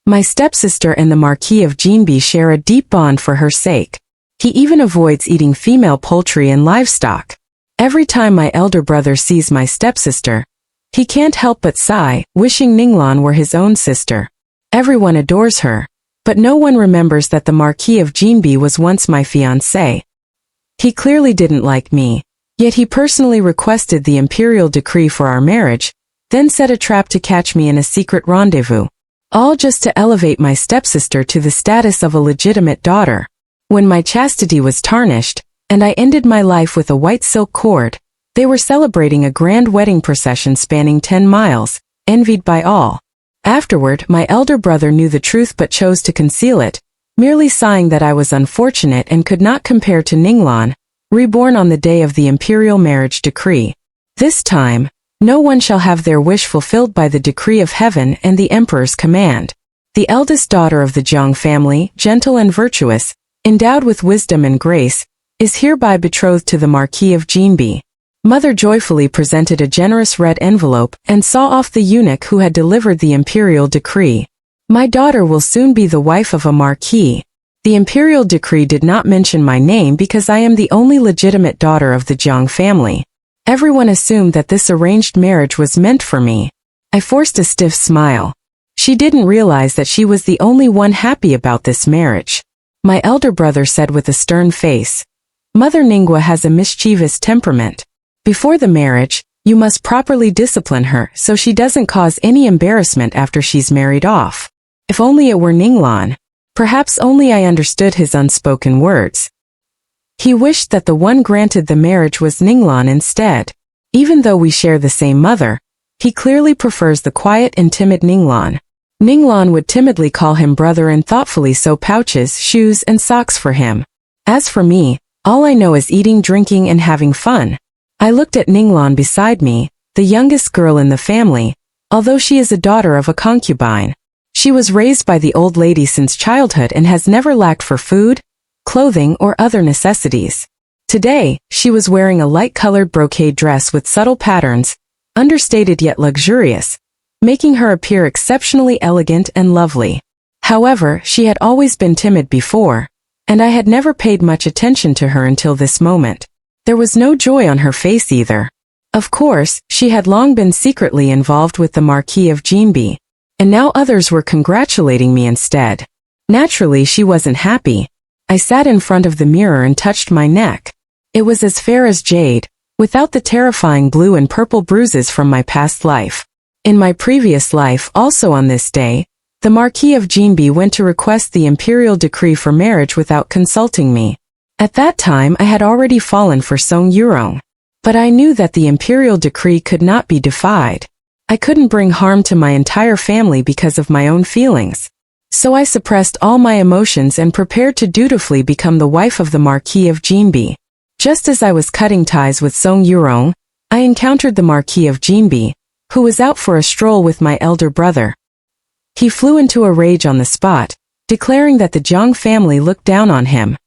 My stepsister and the Marquis of Jinbi share a deep bond for her sake. He even avoids eating female poultry and livestock. Every time my elder brother sees my stepsister, he can't help but sigh, wishing Ninglan were his own sister. Everyone adores her, but no one remembers that the Marquis of Jinbi was once my fiancé. He clearly didn't like me, yet he personally requested the imperial decree for our marriage, then set a trap to catch me in a secret rendezvous. All just to elevate my stepsister to the status of a legitimate daughter. When my chastity was tarnished, and I ended my life with a white silk cord, they were celebrating a grand wedding procession spanning 10 miles, envied by all. Afterward, my elder brother knew the truth but chose to conceal it, merely sighing that I was unfortunate and could not compare to Ninglan, reborn on the day of the imperial marriage decree. This time, no one shall have their wish fulfilled by the decree of heaven and the emperor's command. The eldest daughter of the Jiang family, gentle and virtuous, endowed with wisdom and grace, is hereby betrothed to the Marquis of Jinbi. Mother joyfully presented a generous red envelope and saw off the eunuch who had delivered the imperial decree. My daughter will soon be the wife of a marquis. The imperial decree did not mention my name because I am the only legitimate daughter of the Jiang family. Everyone assumed that this arranged marriage was meant for me. I forced a stiff smile. She didn't realize that she was the only one happy about this marriage. My elder brother said with a stern face, "Mother Ningua has a mischievous temperament. Before the marriage, you must properly discipline her so she doesn't cause any embarrassment after she's married off." If only it were Ninglan. Perhaps only I understood his unspoken words. He wished that the one granted the marriage was Ninglan instead. Even though we share the same mother, he clearly prefers the quiet and timid Ninglan. Ninglan would timidly call him brother and thoughtfully sew pouches, shoes, and socks for him. As for me, all I know is eating, drinking, and having fun. I looked at Ninglan beside me, the youngest girl in the family, although she is a daughter of a concubine. She was raised by the old lady since childhood and has never lacked for food, clothing, or other necessities. Today, she was wearing a light-colored brocade dress with subtle patterns, understated yet luxurious, making her appear exceptionally elegant and lovely. However, she had always been timid before, and I had never paid much attention to her until this moment. There was no joy on her face either. Of course, she had long been secretly involved with the Marquis of Jinbi, and now others were congratulating me instead. Naturally, she wasn't happy. I sat in front of the mirror and touched my neck. It was as fair as jade, without the terrifying blue and purple bruises from my past life. In my previous life, also on this day, the Marquis of Jinbi went to request the imperial decree for marriage without consulting me. At that time I had already fallen for Song Yurong. But I knew that the imperial decree could not be defied. I couldn't bring harm to my entire family because of my own feelings. So I suppressed all my emotions and prepared to dutifully become the wife of the Marquis of Jinbi. Just as I was cutting ties with Song Yurong, I encountered the Marquis of Jinbi, who was out for a stroll with my elder brother. He flew into a rage on the spot, declaring that the Jiang family looked down on him.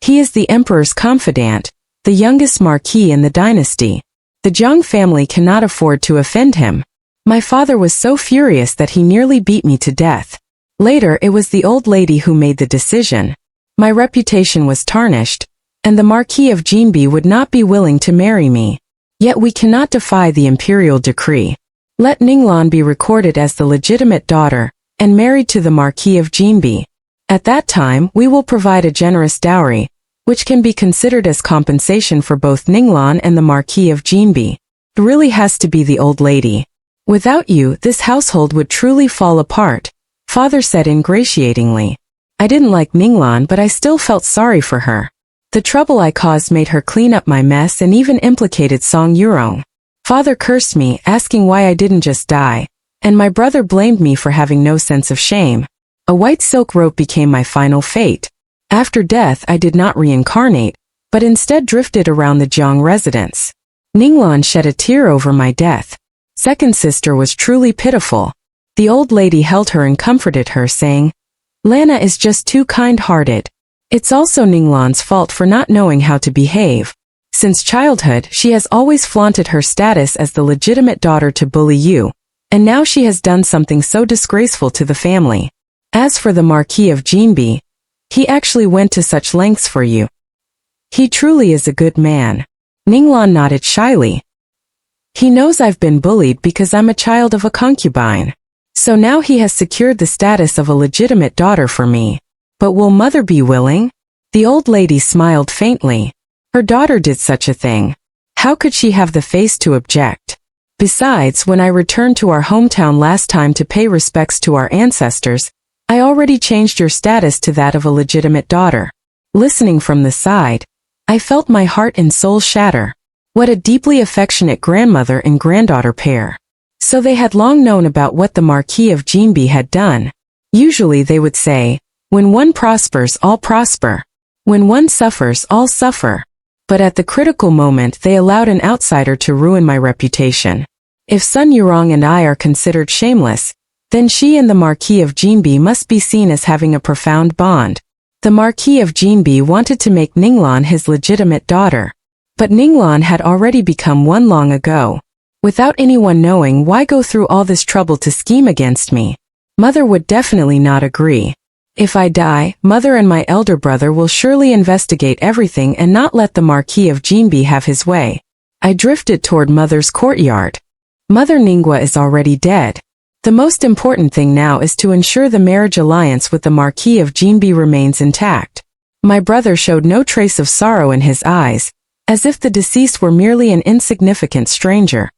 He is the emperor's confidant, the youngest marquis in the dynasty. The Jiang family cannot afford to offend him. My father was so furious that he nearly beat me to death. Later it was the old lady who made the decision. My reputation was tarnished, and the Marquis of Jinbi would not be willing to marry me. Yet we cannot defy the imperial decree. Let Ninglan be recorded as the legitimate daughter, and married to the Marquis of Jinbi. At that time we will provide a generous dowry, which can be considered as compensation for both Ninglan and the Marquis of Jinbi. It really has to be the old lady. Without you, this household would truly fall apart, Father said ingratiatingly. I didn't like Ninglan, but I still felt sorry for her. The trouble I caused made her clean up my mess and even implicated Song Yurong. Father cursed me, asking why I didn't just die, and my brother blamed me for having no sense of shame. A white silk rope became my final fate. After death I did not reincarnate, but instead drifted around the Jiang residence. Ninglan shed a tear over my death. Second sister was truly pitiful. The old lady held her and comforted her, saying, "Lana is just too kind-hearted. It's also Ninglan's fault for not knowing how to behave. Since childhood she has always flaunted her status as the legitimate daughter to bully you, and now she has done something so disgraceful to the family. As for the Marquis of Jinbi, he actually went to such lengths for you. He truly is a good man. Ninglan nodded shyly. He knows I've been bullied because I'm a child of a concubine. So now he has secured the status of a legitimate daughter for me. But will mother be willing? The old lady smiled faintly. Her daughter did such a thing. How could she have the face to object? Besides, when I returned to our hometown last time to pay respects to our ancestors, I already changed your status to that of a legitimate daughter. Listening from the side, I felt my heart and soul shatter. What a deeply affectionate grandmother and granddaughter pair. So they had long known about what the Marquis of Jinbi had done. Usually they would say, when one prospers, all prosper. When one suffers, all suffer. But at the critical moment they allowed an outsider to ruin my reputation. If Sun Yurong and I are considered shameless, then she and the Marquis of Jinbi must be seen as having a profound bond. The Marquis of Jinbi wanted to make Ninglan his legitimate daughter. But Ninglan had already become one long ago. Without anyone knowing, why go through all this trouble to scheme against me? Mother would definitely not agree. If I die, mother and my elder brother will surely investigate everything and not let the Marquis of Jinbi have his way. I drifted toward mother's courtyard. Mother Ningwa is already dead. The most important thing now is to ensure the marriage alliance with the Marquis of Jinbi remains intact. My brother showed no trace of sorrow in his eyes, as if the deceased were merely an insignificant stranger.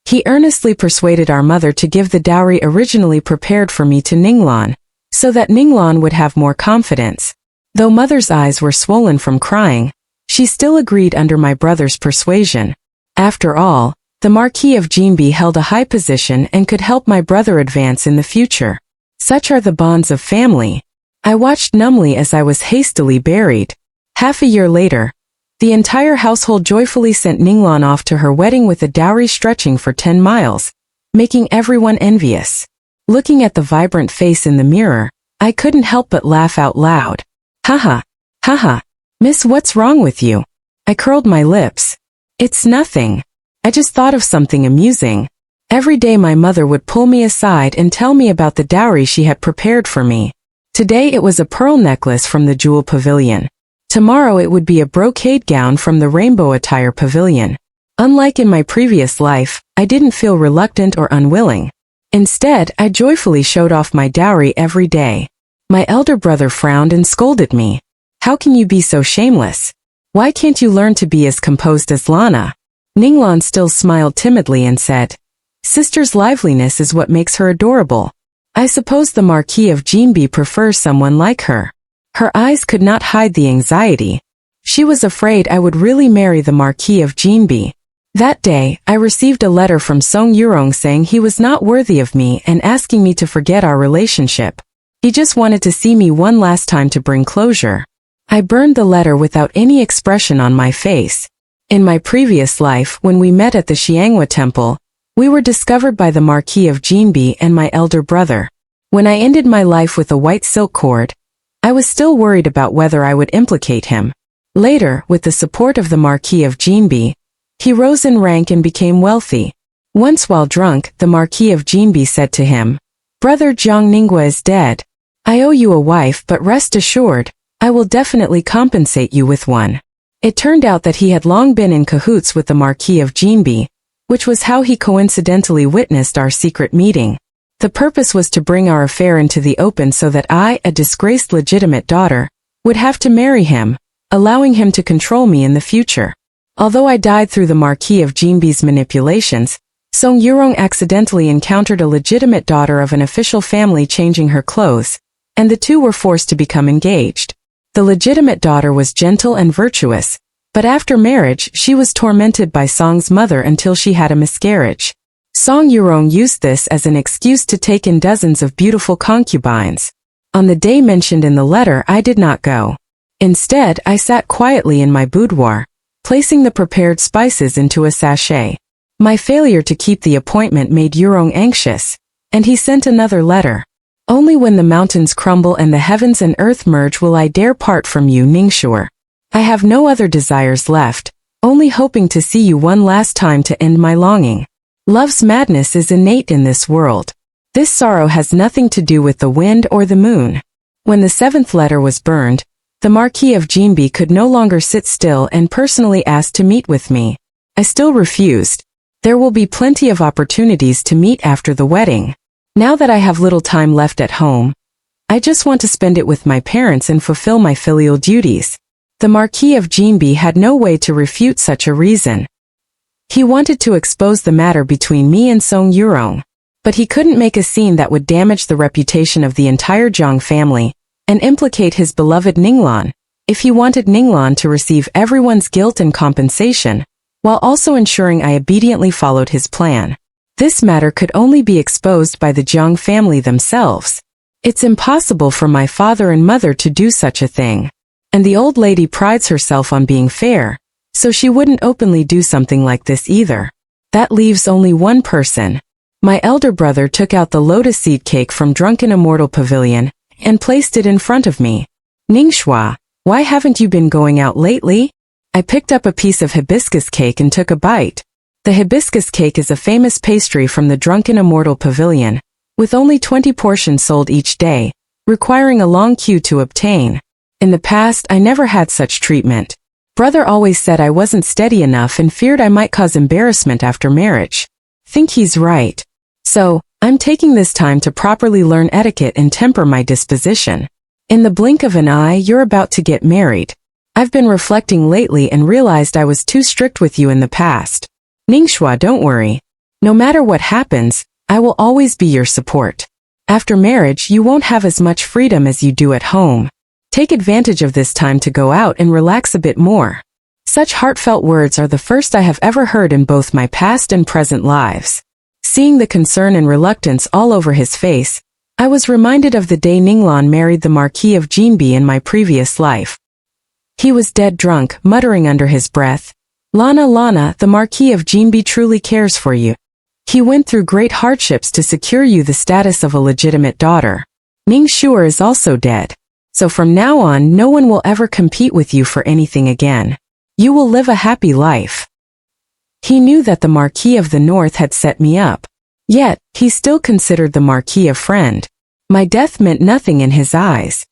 He earnestly persuaded our mother to give the dowry originally prepared for me to Ninglan, so that Ninglan would have more confidence. Though mother's eyes were swollen from crying, she still agreed under my brother's persuasion. After all, the Marquis of Jinbi held a high position and could help my brother advance in the future. Such are the bonds of family. I watched numbly as I was hastily buried. Half a year later, the entire household joyfully sent Ninglan off to her wedding with a dowry stretching for 10 miles, making everyone envious. Looking at the vibrant face in the mirror, I couldn't help but laugh out loud. Haha, haha, miss, what's wrong with you? I curled my lips. It's nothing. I just thought of something amusing. Every day my mother would pull me aside and tell me about the dowry she had prepared for me. Today it was a pearl necklace from the Jewel Pavilion. Tomorrow it would be a brocade gown from the Rainbow Attire Pavilion. Unlike in my previous life, I didn't feel reluctant or unwilling. Instead, I joyfully showed off my dowry every day. My elder brother frowned and scolded me. How can you be so shameless? Why can't you learn to be as composed as Lana? Ninglan still smiled timidly and said, Sister's liveliness is what makes her adorable. I suppose the Marquis of Jinbi prefers someone like her. Her eyes could not hide the anxiety. She was afraid I would really marry the Marquis of Jinbi. That day, I received a letter from Song Yurong saying he was not worthy of me and asking me to forget our relationship. He just wanted to see me one last time to bring closure. I burned the letter without any expression on my face. In my previous life, when we met at the Xianghua Temple, we were discovered by the Marquis of Jinbi and my elder brother. When I ended my life with a white silk cord, I was still worried about whether I would implicate him. Later, with the support of the Marquis of Jinbi, he rose in rank and became wealthy. Once while drunk, the Marquis of Jinbi said to him, Brother Jiang Ningwa is dead. I owe you a wife, but rest assured, I will definitely compensate you with one. It turned out that he had long been in cahoots with the Marquis of Jinbi, which was how he coincidentally witnessed our secret meeting. The purpose was to bring our affair into the open so that I, a disgraced legitimate daughter, would have to marry him, allowing him to control me in the future. Although I died through the Marquis of Jinbi's manipulations, Song Yurong accidentally encountered a legitimate daughter of an official family changing her clothes, and the two were forced to become engaged. The legitimate daughter was gentle and virtuous, but after marriage she was tormented by Song's mother until she had a miscarriage. Song Yurong used this as an excuse to take in dozens of beautiful concubines. On the day mentioned in the letter I did not go. Instead, I sat quietly in my boudoir, placing the prepared spices into a sachet. My failure to keep the appointment made Yurong anxious, and he sent another letter. Only when the mountains crumble and the heavens and earth merge will I dare part from you, Ningxue. I have no other desires left, only hoping to see you one last time to end my longing. Love's madness is innate in this world. This sorrow has nothing to do with the wind or the moon. When the 7th letter was burned, the Marquis of Jinbi could no longer sit still and personally asked to meet with me. I still refused. There will be plenty of opportunities to meet after the wedding. Now that I have little time left at home, I just want to spend it with my parents and fulfill my filial duties. The Marquis of Jinbi had no way to refute such a reason. He wanted to expose the matter between me and Song Yurong, but he couldn't make a scene that would damage the reputation of the entire Zhang family and implicate his beloved Ninglan, if he wanted Ninglan to receive everyone's guilt and compensation, while also ensuring I obediently followed his plan. This matter could only be exposed by the Zhang family themselves. It's impossible for my father and mother to do such a thing. And the old lady prides herself on being fair, so she wouldn't openly do something like this either. That leaves only one person. My elder brother took out the lotus seed cake from Drunken Immortal Pavilion and placed it in front of me. Ningxua, why haven't you been going out lately? I picked up a piece of hibiscus cake and took a bite. The hibiscus cake is a famous pastry from the Drunken Immortal Pavilion, with only 20 portions sold each day, requiring a long queue to obtain. In the past, I never had such treatment. Brother always said I wasn't steady enough and feared I might cause embarrassment after marriage. Think he's right. So, I'm taking this time to properly learn etiquette and temper my disposition. In the blink of an eye, you're about to get married. I've been reflecting lately and realized I was too strict with you in the past. Ningxua, don't worry. No matter what happens, I will always be your support. After marriage, you won't have as much freedom as you do at home. Take advantage of this time to go out and relax a bit more. Such heartfelt words are the first I have ever heard in both my past and present lives. Seeing the concern and reluctance all over his face, I was reminded of the day Ninglan married the Marquis of Jinbi in my previous life. He was dead drunk, muttering under his breath, "Lana, Lana, the Marquis of Jinbi truly cares for you. He went through great hardships to secure you the status of a legitimate daughter. Ning Shuer is also dead. So from now on, no one will ever compete with you for anything again. You will live a happy life." He knew that the Marquis of the North had set me up. Yet, he still considered the Marquis a friend. My death meant nothing in his eyes.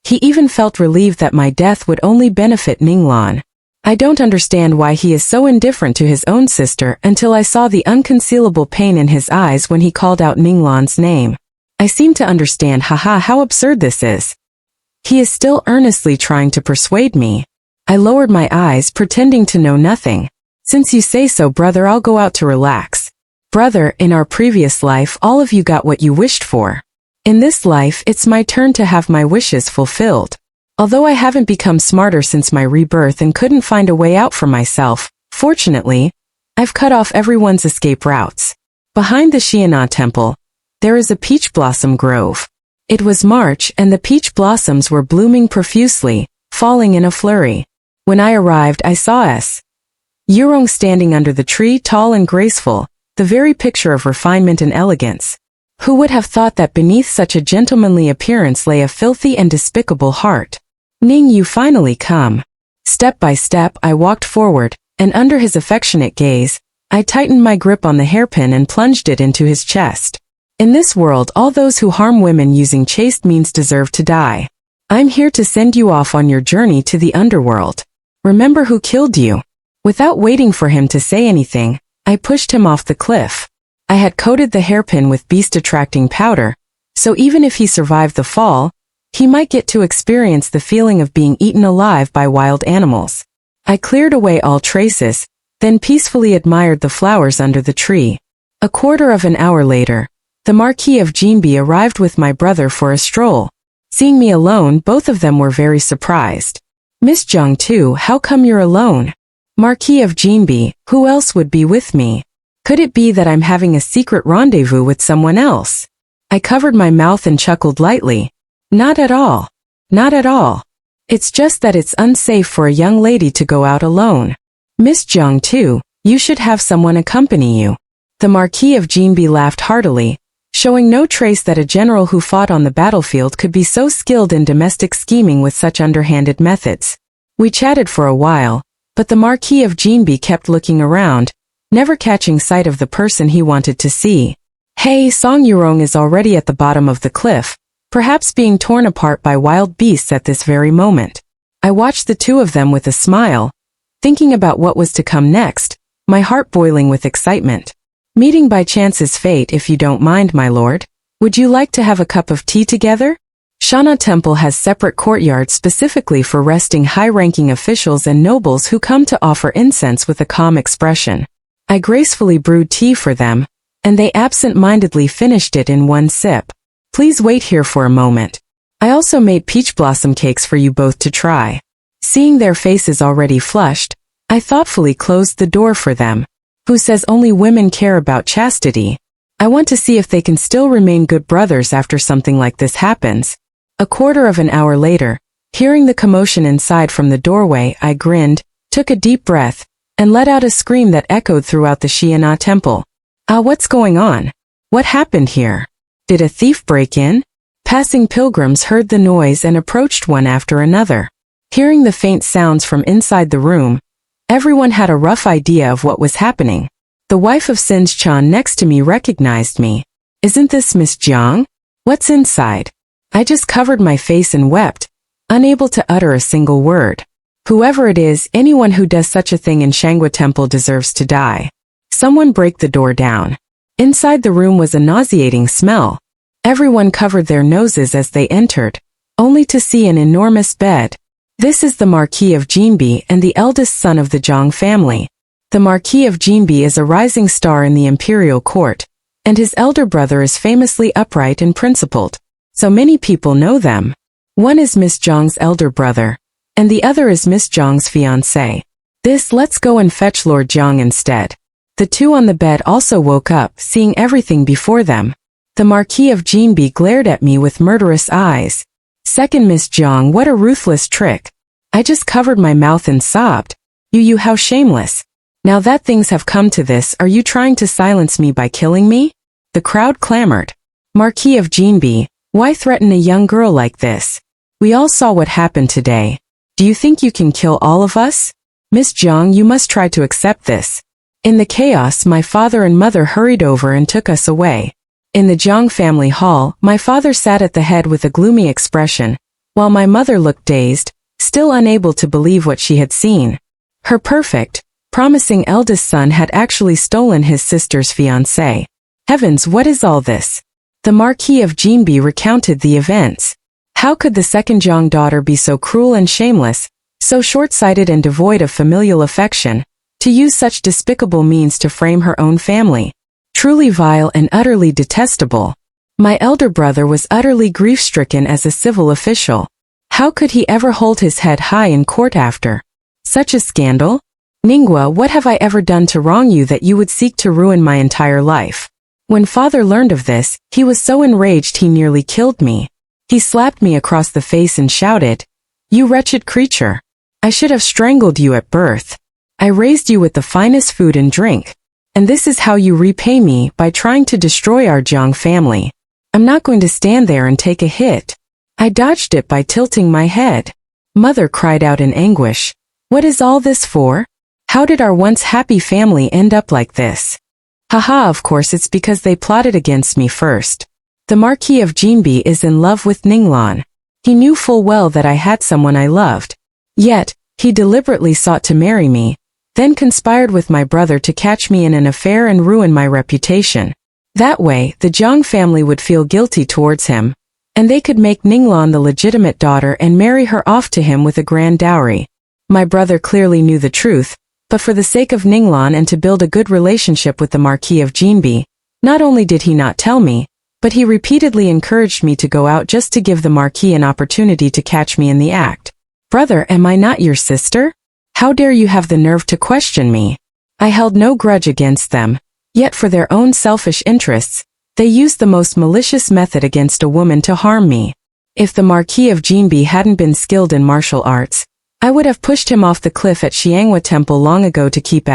He even felt relieved that my death would only benefit Ninglan. I don't understand why he is so indifferent to his own sister until I saw the unconcealable pain in his eyes when he called out Ninglan's name. I seem to understand, haha, how absurd this is. He is still earnestly trying to persuade me. I lowered my eyes, pretending to know nothing. Since you say so, brother, I'll go out to relax. Brother, in our previous life, all of you got what you wished for. In this life, it's my turn to have my wishes fulfilled. Although I haven't become smarter since my rebirth and couldn't find a way out for myself, fortunately, I've cut off everyone's escape routes. Behind the Xiana temple, there is a peach blossom grove. It was March and the peach blossoms were blooming profusely, falling in a flurry. When I arrived, I saw S. Yurong standing under the tree, tall and graceful, the very picture of refinement and elegance. Who would have thought that beneath such a gentlemanly appearance lay a filthy and despicable heart? Ning, you finally come. Step by step, I walked forward, and under his affectionate gaze, I tightened my grip on the hairpin and plunged it into his chest. In this world, all those who harm women using chaste means deserve to die. I'm here to send you off on your journey to the underworld. Remember who killed you. Without waiting for him to say anything, I pushed him off the cliff. I had coated the hairpin with beast-attracting powder, so even if he survived the fall, he might get to experience the feeling of being eaten alive by wild animals. I cleared away all traces, then peacefully admired the flowers under the tree. A quarter of an hour later, the Marquis of Jinbi arrived with my brother for a stroll. Seeing me alone, both of them were very surprised. Miss Zhang too, how come you're alone? Marquis of Jinbi, who else would be with me? Could it be that I'm having a secret rendezvous with someone else? I covered my mouth and chuckled lightly. Not at all. Not at all. It's just that it's unsafe for a young lady to go out alone. Miss Zhang too, you should have someone accompany you. The Marquis of Jinbi laughed heartily, showing no trace that a general who fought on the battlefield could be so skilled in domestic scheming with such underhanded methods. We chatted for a while, but the Marquis of Jinbi kept looking around, never catching sight of the person he wanted to see. Hey, Song Yurong is already at the bottom of the cliff, perhaps being torn apart by wild beasts at this very moment. I watched the two of them with a smile, thinking about what was to come next, my heart boiling with excitement. Meeting by chance is fate, if you don't mind, my lord. Would you like to have a cup of tea together? Shana Temple has separate courtyards specifically for resting high-ranking officials and nobles who come to offer incense with a calm expression. I gracefully brewed tea for them, and they absent-mindedly finished it in one sip. Please wait here for a moment. I also made peach blossom cakes for you both to try. Seeing their faces already flushed, I thoughtfully closed the door for them. Who says only women care about chastity? I want to see if they can still remain good brothers after something like this happens. A quarter of an hour later, hearing the commotion inside from the doorway, I grinned, took a deep breath, and let out a scream that echoed throughout the Shiana temple. What's going on? What happened here? Did a thief break in? Passing pilgrims heard the noise and approached one after another. Hearing the faint sounds from inside the room, everyone had a rough idea of what was happening. The wife of Sin's Chan next to me recognized me. Isn't this Miss Jiang? What's inside? I just covered my face and wept, unable to utter a single word. Whoever it is, anyone who does such a thing in Shangwa Temple deserves to die. Someone break the door down. Inside the room was a nauseating smell. Everyone covered their noses as they entered, only to see an enormous bed. This is the Marquis of Jinbi and the eldest son of the Zhang family. The Marquis of Jinbi is a rising star in the imperial court, and his elder brother is famously upright and principled. So many people know them. One is Miss Zhang's elder brother, and the other is Miss Zhang's fiancé. Let's go and fetch Lord Zhang instead. The two on the bed also woke up, seeing everything before them. The Marquis of Jinbi glared at me with murderous eyes. Second Miss Zhang, what a ruthless trick. I just covered my mouth and sobbed. You how shameless. Now that things have come to this, are you trying to silence me by killing me? The crowd clamored. Marquis of Jinbi, why threaten a young girl like this? We all saw what happened today. Do you think you can kill all of us? Miss Zhang, you must try to accept this. In the chaos, my father and mother hurried over and took us away. In the Zhang family hall, my father sat at the head with a gloomy expression, while my mother looked dazed, still unable to believe what she had seen. Her perfect, promising eldest son had actually stolen his sister's fiancé. Heavens, what is all this? The Marquis of Jinbi recounted the events. How could the second Zhang daughter be so cruel and shameless, so short-sighted and devoid of familial affection, to use such despicable means to frame her own family? Truly vile and utterly detestable. My elder brother was utterly grief-stricken as a civil official. How could he ever hold his head high in court after such a scandal? Ningguo, what have I ever done to wrong you that you would seek to ruin my entire life? When father learned of this, he was so enraged he nearly killed me. He slapped me across the face and shouted, "You wretched creature! I should have strangled you at birth. I raised you with the finest food and drink. And this is how you repay me, by trying to destroy our Zhang family. I'm not going to stand there and take a hit." I dodged it by tilting my head. Mother cried out in anguish. What is all this for? How did our once happy family end up like this? Haha, of course it's because they plotted against me first. The Marquis of Jinbi is in love with Ninglan. He knew full well that I had someone I loved. Yet, he deliberately sought to marry me, then conspired with my brother to catch me in an affair and ruin my reputation. That way, the Zhang family would feel guilty towards him, and they could make Ninglan the legitimate daughter and marry her off to him with a grand dowry. My brother clearly knew the truth, but for the sake of Ninglan and to build a good relationship with the Marquis of Jinbi, not only did he not tell me, but he repeatedly encouraged me to go out just to give the Marquis an opportunity to catch me in the act. Brother, am I not your sister? How dare you have the nerve to question me? I held no grudge against them, yet for their own selfish interests, they used the most malicious method against a woman to harm me. If the Marquis of Jinbi hadn't been skilled in martial arts, I would have pushed him off the cliff at Xianghua Temple long ago to keep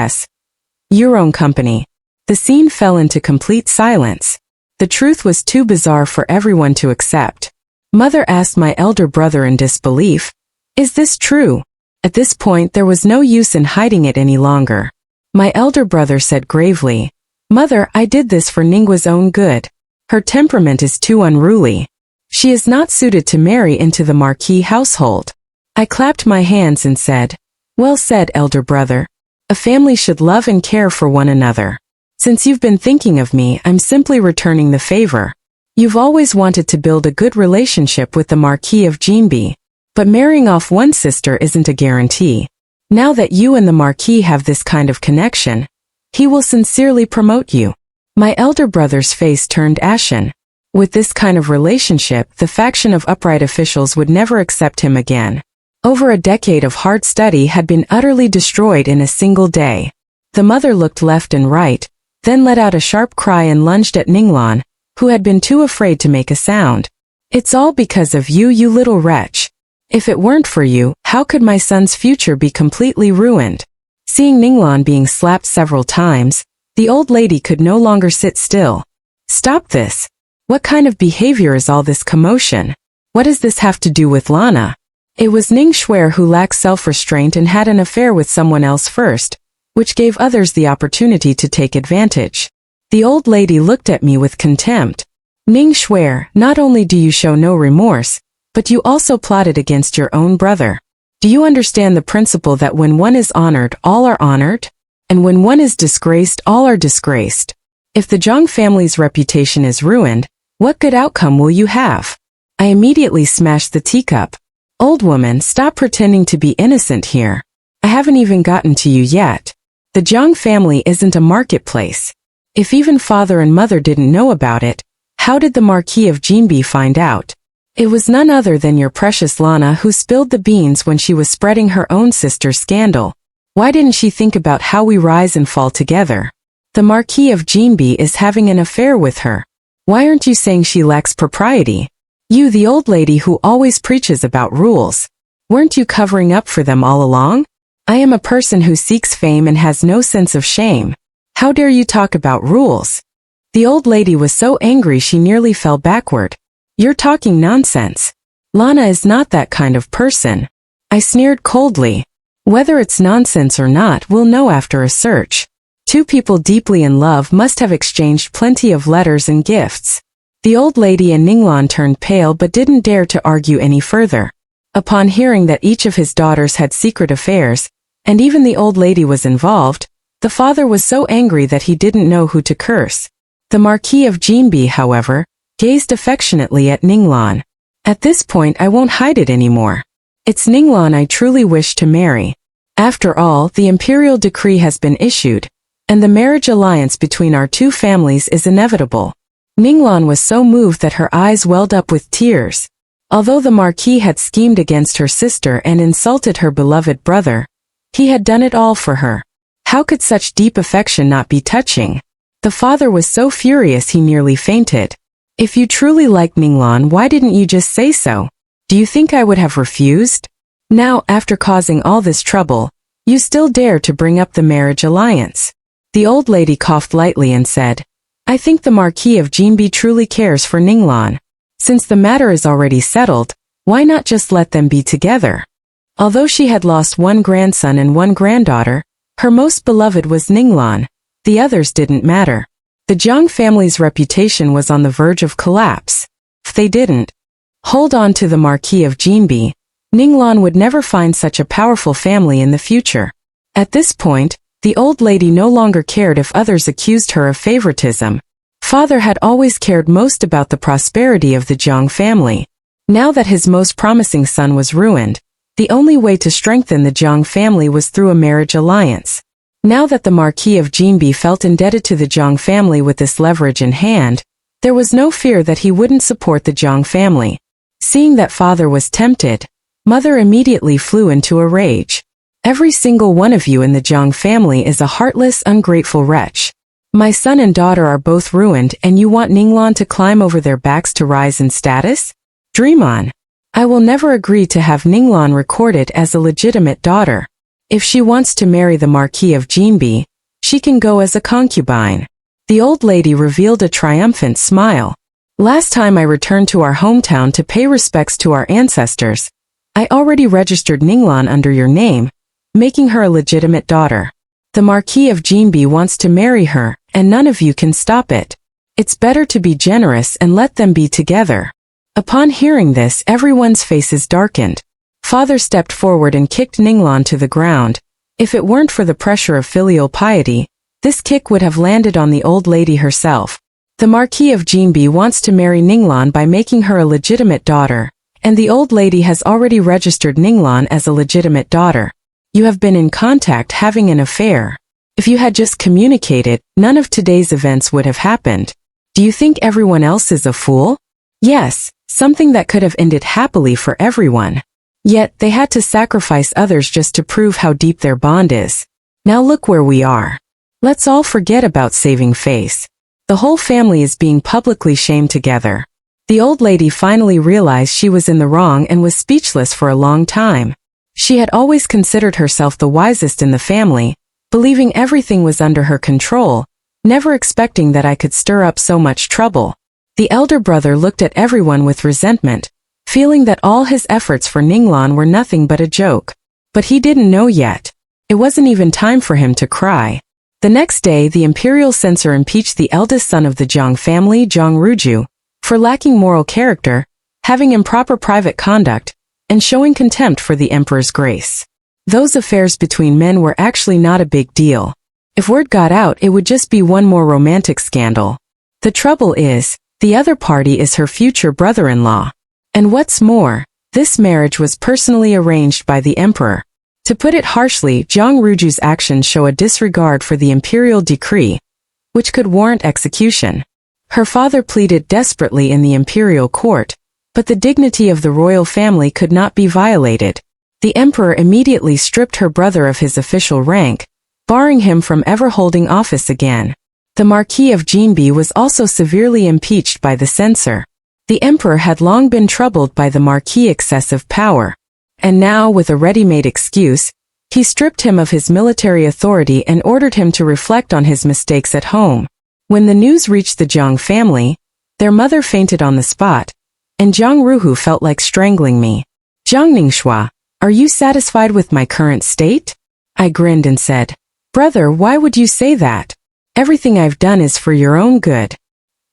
your own company. The scene fell into complete silence. The truth was too bizarre for everyone to accept. Mother asked my elder brother in disbelief, "Is this true?" At this point there was no use in hiding it any longer. My elder brother said gravely, Mother, I did this for Ninggua's own good. Her temperament is too unruly. She is not suited to marry into the Marquis household. I clapped my hands and said, well said, elder brother. A family should love and care for one another. Since you've been thinking of me, I'm simply returning the favor. You've always wanted to build a good relationship with the Marquis of Jinbi. But marrying off one sister isn't a guarantee. Now that you and the Marquis have this kind of connection, he will sincerely promote you. My elder brother's face turned ashen. With this kind of relationship, the faction of upright officials would never accept him again. Over a decade of hard study had been utterly destroyed in a single day. The mother looked left and right, then let out a sharp cry and lunged at Ninglan, who had been too afraid to make a sound. It's all because of you, you little wretch. If it weren't for you, how could my son's future be completely ruined? Seeing Ninglan being slapped several times, the old lady could no longer sit still. Stop this. What kind of behavior is all this commotion? What does this have to do with Lana? It was Ning Shuer who lacked self-restraint and had an affair with someone else first, which gave others the opportunity to take advantage. The old lady looked at me with contempt. Ning Shuer, not only do you show no remorse, but you also plotted against your own brother. Do you understand the principle that when one is honored, all are honored? And when one is disgraced, all are disgraced? If the Zhang family's reputation is ruined, what good outcome will you have? I immediately smashed the teacup. Old woman, stop pretending to be innocent here. I haven't even gotten to you yet. The Zhang family isn't a marketplace. If even father and mother didn't know about it, how did the Marquis of Jinbi find out? It was none other than your precious Lana who spilled the beans when she was spreading her own sister's scandal. Why didn't she think about how we rise and fall together? The Marquis of Jinbi is having an affair with her. Why aren't you saying she lacks propriety? You, the old lady who always preaches about rules. Weren't you covering up for them all along? I am a person who seeks fame and has no sense of shame. How dare you talk about rules? The old lady was so angry she nearly fell backward. You're talking nonsense. Lana is not that kind of person. I sneered coldly. Whether it's nonsense or not, we'll know after a search. Two people deeply in love must have exchanged plenty of letters and gifts. The old lady and Ninglan turned pale but didn't dare to argue any further. Upon hearing that each of his daughters had secret affairs, and even the old lady was involved, the father was so angry that he didn't know who to curse. The Marquis of Jinbi, however, gazed affectionately at Ninglan. At this point I won't hide it anymore. It's Ninglan I truly wish to marry. After all, the imperial decree has been issued, and the marriage alliance between our two families is inevitable. Ninglan was so moved that her eyes welled up with tears. Although the Marquis had schemed against her sister and insulted her beloved brother, he had done it all for her. How could such deep affection not be touching? The father was so furious he nearly fainted. If you truly liked Ninglan, why didn't you just say so? Do you think I would have refused? Now, after causing all this trouble, you still dare to bring up the marriage alliance. The old lady coughed lightly and said, I think the Marquis of Jinbi truly cares for Ninglan. Since the matter is already settled, why not just let them be together? Although she had lost one grandson and one granddaughter, her most beloved was Ninglan. The others didn't matter. The Zhang family's reputation was on the verge of collapse. If they didn't hold on to the Marquis of Jinbi, Ninglan would never find such a powerful family in the future. At this point, the old lady no longer cared if others accused her of favoritism. Father had always cared most about the prosperity of the Zhang family. Now that his most promising son was ruined, the only way to strengthen the Zhang family was through a marriage alliance. Now that the Marquis of Jinbi felt indebted to the Zhang family with this leverage in hand, there was no fear that he wouldn't support the Zhang family. Seeing that father was tempted, mother immediately flew into a rage. Every single one of you in the Zhang family is a heartless, ungrateful wretch. My son and daughter are both ruined and you want Ninglan to climb over their backs to rise in status? Dream on. I will never agree to have Ninglan recorded as a legitimate daughter. If she wants to marry the Marquis of Jinbi, she can go as a concubine. The old lady revealed a triumphant smile. Last time I returned to our hometown to pay respects to our ancestors, I already registered Ninglan under your name, making her a legitimate daughter. The Marquis of Jinbi wants to marry her, and none of you can stop it. It's better to be generous and let them be together." Upon hearing this, everyone's faces darkened. Father stepped forward and kicked Ninglan to the ground. If it weren't for the pressure of filial piety, this kick would have landed on the old lady herself. The Marquis of Jinbi wants to marry Ninglan by making her a legitimate daughter, and the old lady has already registered Ninglan as a legitimate daughter. You have been in contact having an affair. If you had just communicated, none of today's events would have happened. Do you think everyone else is a fool? Yes, something that could have ended happily for everyone. Yet, they had to sacrifice others just to prove how deep their bond is. Now look where we are. Let's all forget about saving face. The whole family is being publicly shamed together. The old lady finally realized she was in the wrong and was speechless for a long time. She had always considered herself the wisest in the family, believing everything was under her control, never expecting that I could stir up so much trouble. The elder brother looked at everyone with resentment, feeling that all his efforts for Ninglan were nothing but a joke. But he didn't know yet. It wasn't even time for him to cry. The next day, the imperial censor impeached the eldest son of the Jiang family, Jiang Ruju, for lacking moral character, having improper private conduct, and showing contempt for the emperor's grace. Those affairs between men were actually not a big deal. If word got out, it would just be one more romantic scandal. The trouble is, the other party is her future brother-in-law. And what's more, this marriage was personally arranged by the emperor. To put it harshly, Jiang Ruju's actions show a disregard for the imperial decree, which could warrant execution. Her father pleaded desperately in the imperial court, but the dignity of the royal family could not be violated. The emperor immediately stripped her brother of his official rank, barring him from ever holding office again. The Marquis of Jinbi was also severely impeached by the censor. The emperor had long been troubled by the Marquis' excessive power. And now, with a ready-made excuse, he stripped him of his military authority and ordered him to reflect on his mistakes at home. When the news reached the Jiang family, their mother fainted on the spot, and Jiang Ruhu felt like strangling me. "Jiang Ningxua, are you satisfied with my current state?" I grinned and said, "Brother, why would you say that? Everything I've done is for your own good."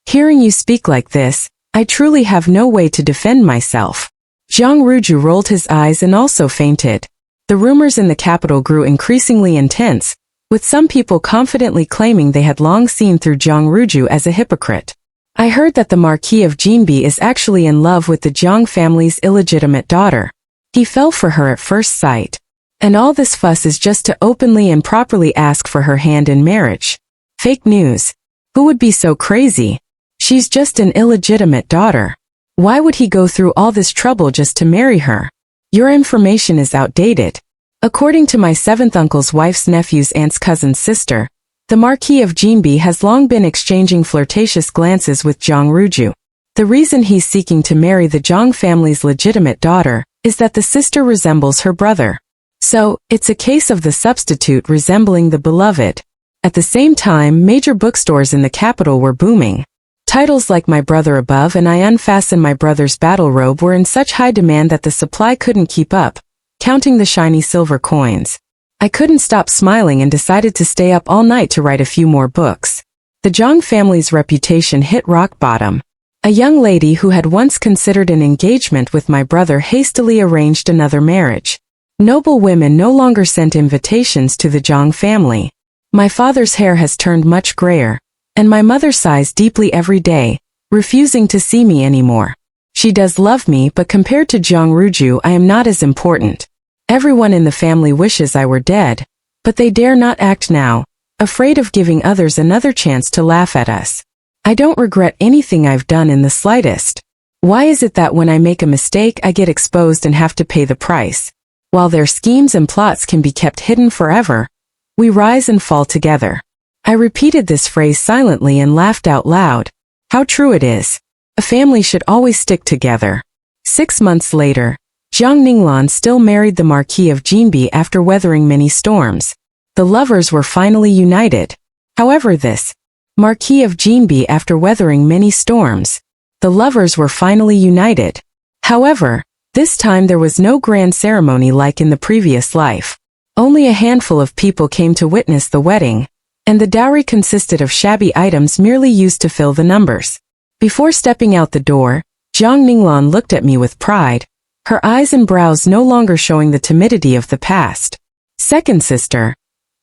Hearing you speak like this, I truly have no way to defend myself. Jiang Ruju rolled his eyes and also fainted. The rumors in the capital grew increasingly intense, with some people confidently claiming they had long seen through Jiang Ruju as a hypocrite. I heard that the Marquis of Jinbi is actually in love with the Jiang family's illegitimate daughter. He fell for her at first sight. And all this fuss is just to openly and properly ask for her hand in marriage. Fake news. Who would be so crazy? She's just an illegitimate daughter. Why would he go through all this trouble just to marry her? Your information is outdated. According to my seventh uncle's wife's nephew's aunt's cousin's sister, the Marquis of Jinbi has long been exchanging flirtatious glances with Jiang Ruju. The reason he's seeking to marry the Jiang family's legitimate daughter is that the sister resembles her brother. So, it's a case of the substitute resembling the beloved. At the same time, major bookstores in the capital were booming. Titles like My Brother Above and I Unfasten My Brother's Battle Robe were in such high demand that the supply couldn't keep up, counting the shiny silver coins. I couldn't stop smiling and decided to stay up all night to write a few more books. The Jiang family's reputation hit rock bottom. A young lady who had once considered an engagement with my brother hastily arranged another marriage. Noble women no longer sent invitations to the Jiang family. My father's hair has turned much grayer, and my mother sighs deeply every day, refusing to see me anymore. She does love me, but compared to Jiang Ruju, I am not as important. Everyone in the family wishes I were dead, but they dare not act now, afraid of giving others another chance to laugh at us. I don't regret anything I've done in the slightest. Why is it that when I make a mistake I get exposed and have to pay the price? While their schemes and plots can be kept hidden forever, we rise and fall together. I repeated this phrase silently and laughed out loud. How true it is. A family should always stick together. 6 months later, Jiang Ninglan still married the Marquis of Jinbi after weathering many storms. The lovers were finally united. However, this Marquis of Jinbi after weathering many storms. The lovers were finally united. However, this time there was no grand ceremony like in the previous life. Only a handful of people came to witness the wedding, and the dowry consisted of shabby items merely used to fill the numbers. Before stepping out the door, Jiang Ninglan looked at me with pride, her eyes and brows no longer showing the timidity of the past. Second sister,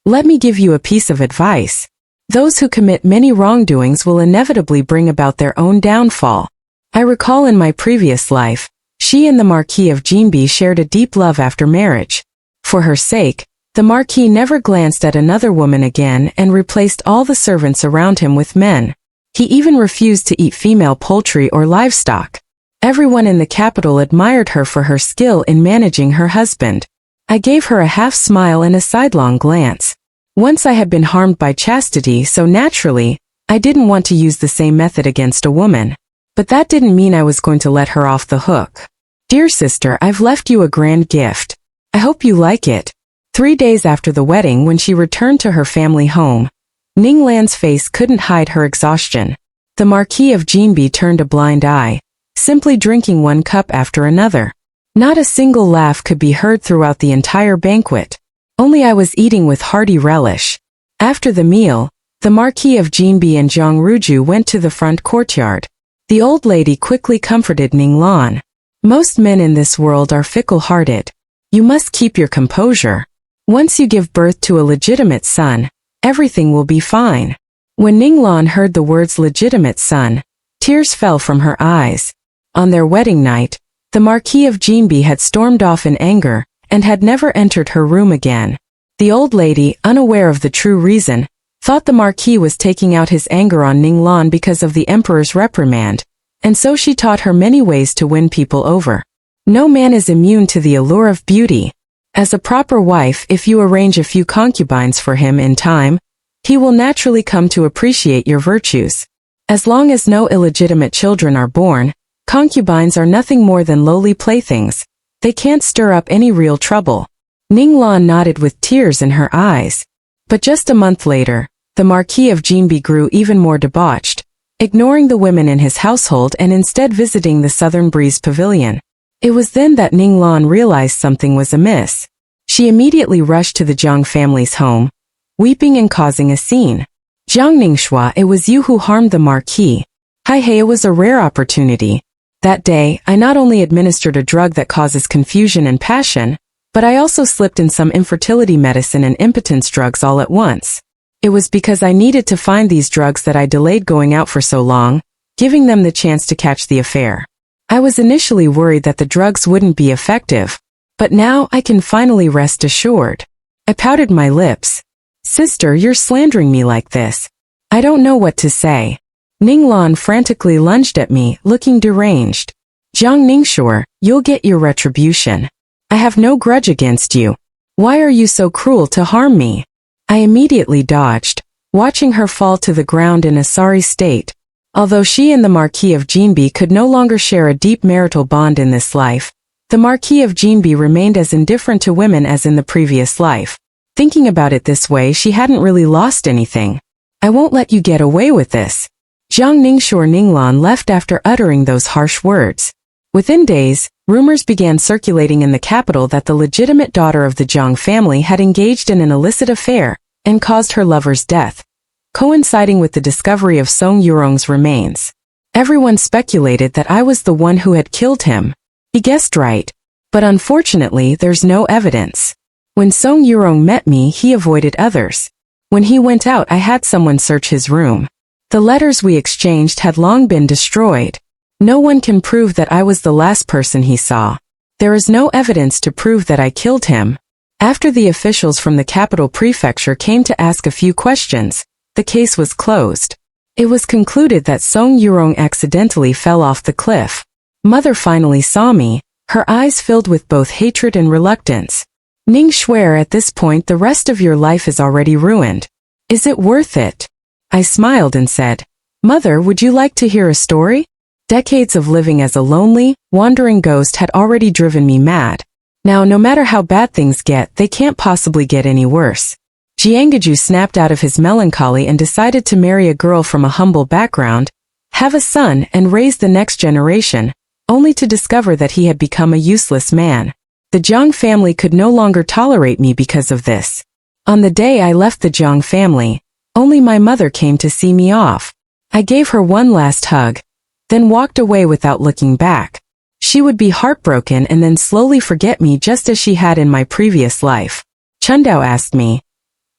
let me give you a piece of advice. Those who commit many wrongdoings will inevitably bring about their own downfall. I recall in my previous life, she and the Marquis of Jinbi shared a deep love after marriage. For her sake, the Marquis never glanced at another woman again and replaced all the servants around him with men. He even refused to eat female poultry or livestock. Everyone in the capital admired her for her skill in managing her husband. I gave her a half smile and a sidelong glance. Once I had been harmed by chastity, so naturally, I didn't want to use the same method against a woman. But that didn't mean I was going to let her off the hook. Dear sister, I've left you a grand gift. I hope you like it. 3 days after the wedding, when she returned to her family home, Ninglan's face couldn't hide her exhaustion. The Marquis of Jinbi turned a blind eye, simply drinking one cup after another. Not a single laugh could be heard throughout the entire banquet. Only I was eating with hearty relish. After the meal, the Marquis of Jinbi and Zhang Ruju went to the front courtyard. The old lady quickly comforted Ninglan. Most men in this world are fickle-hearted. You must keep your composure. Once you give birth to a legitimate son, everything will be fine. When Ninglan heard the words legitimate son, tears fell from her eyes. On their wedding night, the Marquis of Jinbi had stormed off in anger and had never entered her room again. The old lady, unaware of the true reason, thought the Marquis was taking out his anger on Ninglan because of the emperor's reprimand, and so she taught her many ways to win people over. No man is immune to the allure of beauty. As a proper wife, if you arrange a few concubines for him in time, he will naturally come to appreciate your virtues. As long as no illegitimate children are born, concubines are nothing more than lowly playthings. They can't stir up any real trouble. Ninglan nodded with tears in her eyes. But just a month later, the Marquis of Jinbi grew even more debauched, ignoring the women in his household and instead visiting the Southern Breeze Pavilion. It was then that Ninglan realized something was amiss. She immediately rushed to the Jiang family's home, weeping and causing a scene. Jiang Ningxua, it was you who harmed the Marquis. Hi hey, it was a rare opportunity. That day, I not only administered a drug that causes confusion and passion, but I also slipped in some infertility medicine and impotence drugs all at once. It was because I needed to find these drugs that I delayed going out for so long, giving them the chance to catch the affair. I was initially worried that the drugs wouldn't be effective, but now I can finally rest assured. I pouted my lips. Sister, you're slandering me like this. I don't know what to say. Ninglan frantically lunged at me, looking deranged. Jiang Ningxue, you'll get your retribution. I have no grudge against you. Why are you so cruel to harm me? I immediately dodged, watching her fall to the ground in a sorry state. Although she and the Marquis of Jinbi could no longer share a deep marital bond in this life, the Marquis of Jinbi remained as indifferent to women as in the previous life. Thinking about it this way, she hadn't really lost anything. I won't let you get away with this. Jiang Ningxue Ninglan left after uttering those harsh words. Within days, rumors began circulating in the capital that the legitimate daughter of the Jiang family had engaged in an illicit affair and caused her lover's death, coinciding with the discovery of Song Yurong's remains. Everyone speculated that I was the one who had killed him. He guessed right, but unfortunately there's no evidence. When Song Yurong met me, he avoided others. When he went out, I had someone search his room. The letters we exchanged had long been destroyed. No one can prove that I was the last person he saw. There is no evidence to prove that I killed him. After the officials from the capital prefecture came to ask a few questions, the case was closed. It was concluded that Song Yurong accidentally fell off the cliff. Mother finally saw me, her eyes filled with both hatred and reluctance. Ningxue, at this point the rest of your life is already ruined. Is it worth it? I smiled and said, Mother, would you like to hear a story? Decades of living as a lonely, wandering ghost had already driven me mad. Now no matter how bad things get, they can't possibly get any worse. Jiangaju snapped out of his melancholy and decided to marry a girl from a humble background, have a son and raise the next generation, only to discover that he had become a useless man. The Jiang family could no longer tolerate me because of this. On the day I left the Jiang family, Only my mother came to see me off. I gave her one last hug, then walked away without looking back. She would be heartbroken and then slowly forget me just as she had in my previous life. Chundao asked me,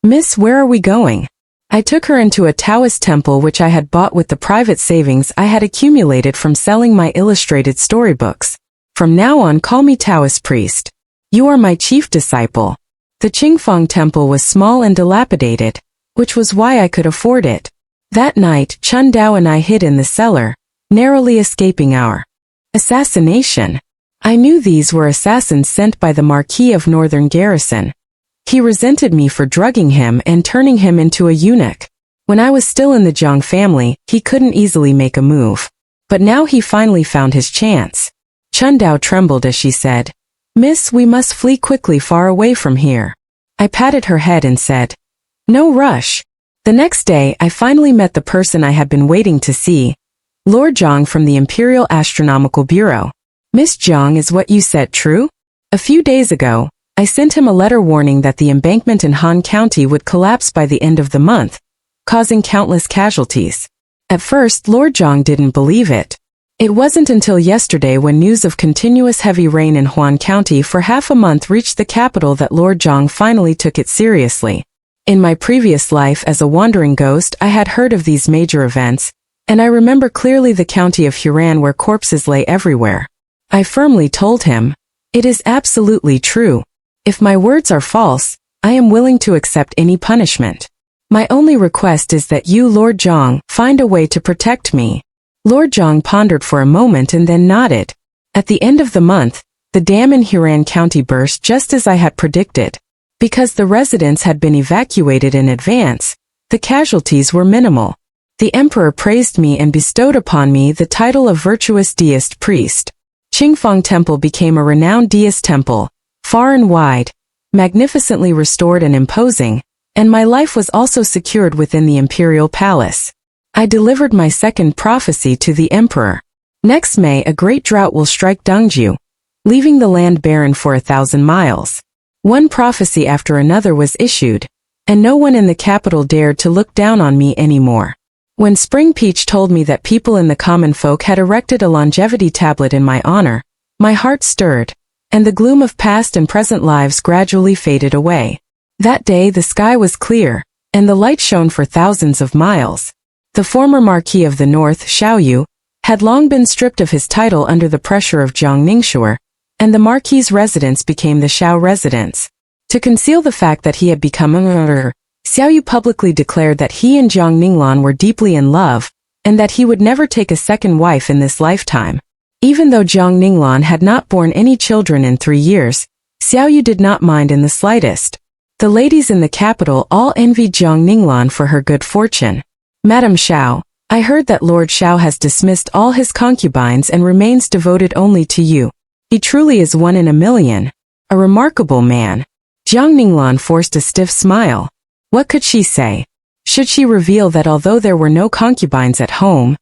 "Miss, where are we going?" I took her into a Taoist temple which I had bought with the private savings I had accumulated from selling my illustrated storybooks. From now on, call me Taoist priest. You are my chief disciple. The Qingfang temple was small and dilapidated, which was why I could afford it. That night, Chun Dao and I hid in the cellar, narrowly escaping our assassination. I knew these were assassins sent by the Marquis of Northern Garrison. He resented me for drugging him and turning him into a eunuch. When I was still in the Zhang family, he couldn't easily make a move. But now he finally found his chance. Chun Dao trembled as she said, "Miss, we must flee quickly far away from here." I patted her head and said, "No rush." The next day, I finally met the person I had been waiting to see, Lord Zhang from the Imperial Astronomical Bureau. "Miss Zhang, is what you said true? A few days ago, I sent him a letter warning that the embankment in Han County would collapse by the end of the month, causing countless casualties." At first, Lord Zhang didn't believe it. It wasn't until yesterday when news of continuous heavy rain in Huan County for half a month reached the capital that Lord Zhang finally took it seriously. In my previous life as a wandering ghost, I had heard of these major events, and I remember clearly the county of Huran where corpses lay everywhere. I firmly told him, "It is absolutely true. If my words are false, I am willing to accept any punishment. My only request is that you, Lord Zhang, find a way to protect me." Lord Zhang pondered for a moment and then nodded. At the end of the month, the dam in Huran County burst just as I had predicted. Because the residents had been evacuated in advance, the casualties were minimal. The emperor praised me and bestowed upon me the title of virtuous deist priest. Qingfang Temple became a renowned deist temple, far and wide, magnificently restored and imposing, and my life was also secured within the imperial palace. I delivered my second prophecy to the emperor. Next May, a great drought will strike Dongju, leaving the land barren for 1,000 miles. One prophecy after another was issued, and no one in the capital dared to look down on me anymore. When Spring Peach told me that people in the common folk had erected a longevity tablet in my honor, my heart stirred, and the gloom of past and present lives gradually faded away. That day the sky was clear, and the light shone for thousands of miles. The former Marquis of the North, Xiaoyu, had long been stripped of his title under the pressure of Jiang Ningxuer, and the Marquis's residence became the Xiao residence. To conceal the fact that he had become a murderer, Xiaoyu publicly declared that he and Jiang Ninglan were deeply in love, and that he would never take a second wife in this lifetime. Even though Jiang Ninglan had not borne any children in 3 years, Xiaoyu did not mind in the slightest. The ladies in the capital all envied Jiang Ninglan for her good fortune. "Madam Xiao, I heard that Lord Xiao has dismissed all his concubines and remains devoted only to you. He truly is one in a million. A remarkable man." Jiang Ninglan forced a stiff smile. What could she say? Should she reveal that although there were no concubines at home,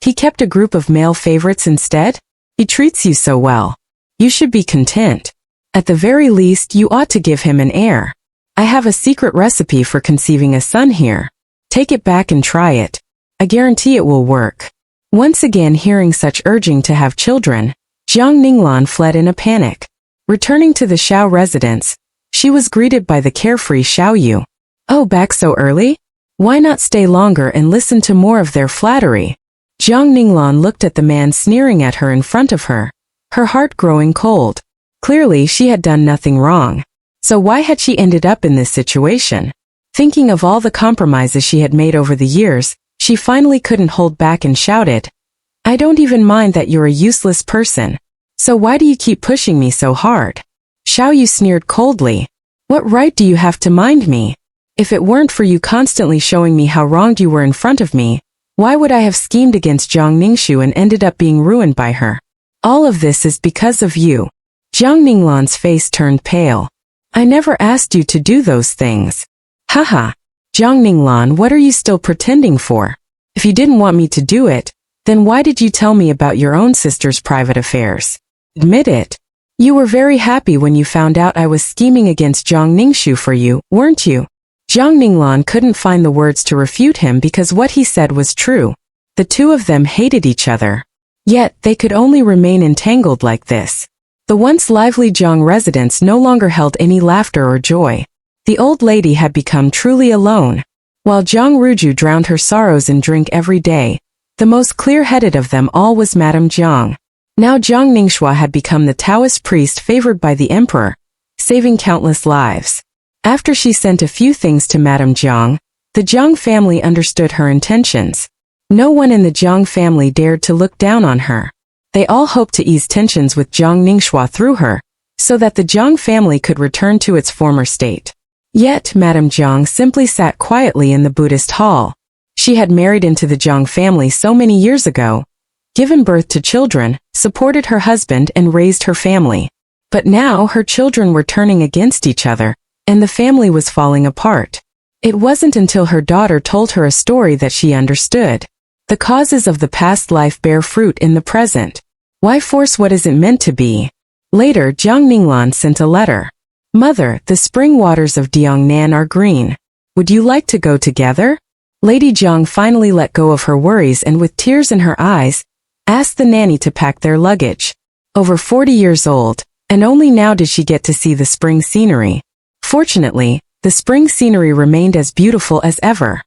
he kept a group of male favorites instead? "He treats you so well. You should be content. At the very least, you ought to give him an heir. I have a secret recipe for conceiving a son here. Take it back and try it. I guarantee it will work." Once again hearing such urging to have children, Jiang Ninglan fled in a panic. Returning to the Xiao residence, she was greeted by the carefree Xiaoyu. "Oh, back so early? Why not stay longer and listen to more of their flattery?" Jiang Ninglan looked at the man sneering at her in front of her, her heart growing cold. Clearly she had done nothing wrong. So why had she ended up in this situation? Thinking of all the compromises she had made over the years, she finally couldn't hold back and shouted, "I don't even mind that you're a useless person. So why do you keep pushing me so hard?" Xiaoyu sneered coldly. "What right do you have to mind me? If it weren't for you constantly showing me how wronged you were in front of me, why would I have schemed against Jiang Ningxu and ended up being ruined by her? All of this is because of you." Jiang Ninglan's face turned pale. "I never asked you to do those things." "Haha. Jiang Ninglan, what are you still pretending for? If you didn't want me to do it, then why did you tell me about your own sister's private affairs? Admit it. You were very happy when you found out I was scheming against Jiang Ningxu for you, weren't you?" Jiang Ninglan couldn't find the words to refute him because what he said was true. The two of them hated each other. Yet, they could only remain entangled like this. The once lively Jiang residence no longer held any laughter or joy. The old lady had become truly alone. While Jiang Ruju drowned her sorrows in drink every day, the most clear-headed of them all was Madame Jiang. Now Jiang Ningxua had become the Taoist priest favored by the emperor, saving countless lives. After she sent a few things to Madame Jiang, the Jiang family understood her intentions. No one in the Jiang family dared to look down on her. They all hoped to ease tensions with Jiang Ningxua through her, so that the Jiang family could return to its former state. Yet Madame Jiang simply sat quietly in the Buddhist hall. She had married into the Jiang family so many years ago, given birth to children, supported her husband and raised her family. But now her children were turning against each other, and the family was falling apart. It wasn't until her daughter told her a story that she understood. The causes of the past life bear fruit in the present. Why force what isn't meant to be? Later, Jiang Ninglan sent a letter. Mother, the spring waters of Diangnan are green. Would you like to go together? Lady Jiang finally let go of her worries and with tears in her eyes, asked the nanny to pack their luggage. Over 40 years old, and only now did she get to see the spring scenery. Fortunately, the spring scenery remained as beautiful as ever.